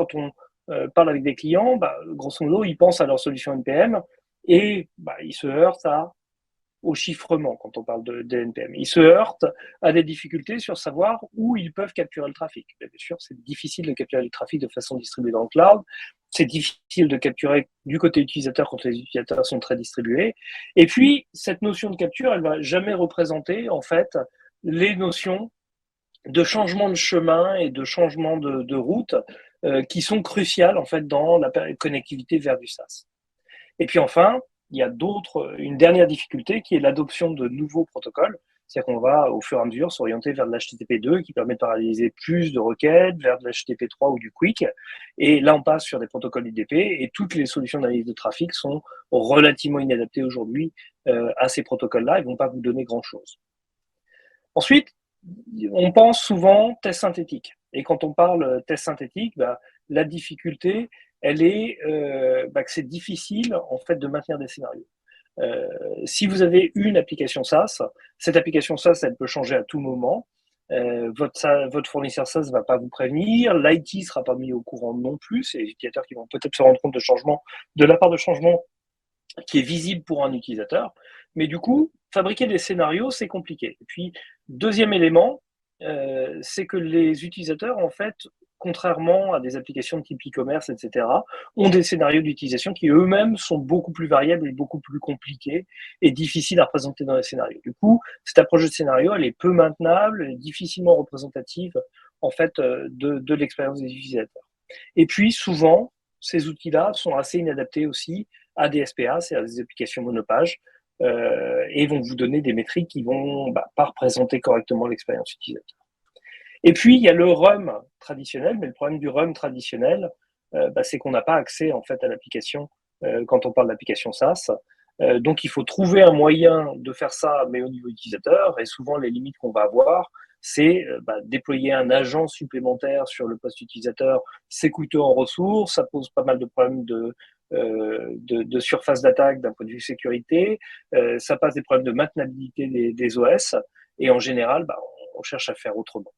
quand on parle avec des clients, grosso modo, ils pensent à leur solution NPM et ils se heurtent au chiffrement quand on parle de NPM. Ils se heurtent à des difficultés sur savoir où ils peuvent capturer le trafic. Bien sûr, c'est difficile de capturer le trafic de façon distribuée dans le cloud. C'est difficile de capturer du côté utilisateur quand les utilisateurs sont très distribués. Et puis, cette notion de capture, elle va jamais représenter, en fait, les notions de changement de chemin et de changement de route qui sont cruciales, en fait, dans la connectivité vers du SaaS. Et puis enfin, il y a une dernière difficulté qui est l'adoption de nouveaux protocoles. C'est-à-dire qu'on va, au fur et à mesure, s'orienter vers de l'HTTP2 qui permet de paralléliser plus de requêtes, vers de l'HTTP3 ou du Quick. Et là, on passe sur des protocoles IDP et toutes les solutions d'analyse de trafic sont relativement inadaptées aujourd'hui à ces protocoles-là et ne vont pas vous donner grand-chose. Ensuite, on pense souvent test synthétique. Et quand on parle test synthétique, la difficulté, elle est que c'est difficile en fait de maintenir des scénarios. Si vous avez une application SaaS, cette application SaaS, elle peut changer à tout moment. Votre fournisseur SaaS ne va pas vous prévenir, l'IT ne sera pas mis au courant non plus. C'est les utilisateurs qui vont peut-être se rendre compte de la part de changement qui est visible pour un utilisateur. Mais du coup, fabriquer des scénarios, c'est compliqué. Et puis, deuxième élément, c'est que les utilisateurs, en fait, contrairement à des applications de type e-commerce, etc., ont des scénarios d'utilisation qui eux-mêmes sont beaucoup plus variables et beaucoup plus compliqués et difficiles à représenter dans les scénarios. Du coup, cette approche de scénario, elle est peu maintenable, elle est difficilement représentative, en fait, de l'expérience des utilisateurs. Et puis, souvent, ces outils-là sont assez inadaptés aussi à des SPA, c'est-à-dire des applications monopages, et vont vous donner des métriques qui vont pas représenter correctement l'expérience utilisateur. Et puis, il y a le RUM traditionnel, mais le problème du RUM traditionnel, c'est qu'on n'a pas accès en fait à l'application quand on parle d'application SaaS. Donc, il faut trouver un moyen de faire ça, mais au niveau utilisateur. Et souvent, les limites qu'on va avoir, c'est déployer un agent supplémentaire sur le poste utilisateur. C'est coûteux en ressources, ça pose pas mal de problèmes de surface d'attaque d'un point de vue sécurité. Ça passe des problèmes de maintenabilité des OS. Et en général, on cherche à faire autrement.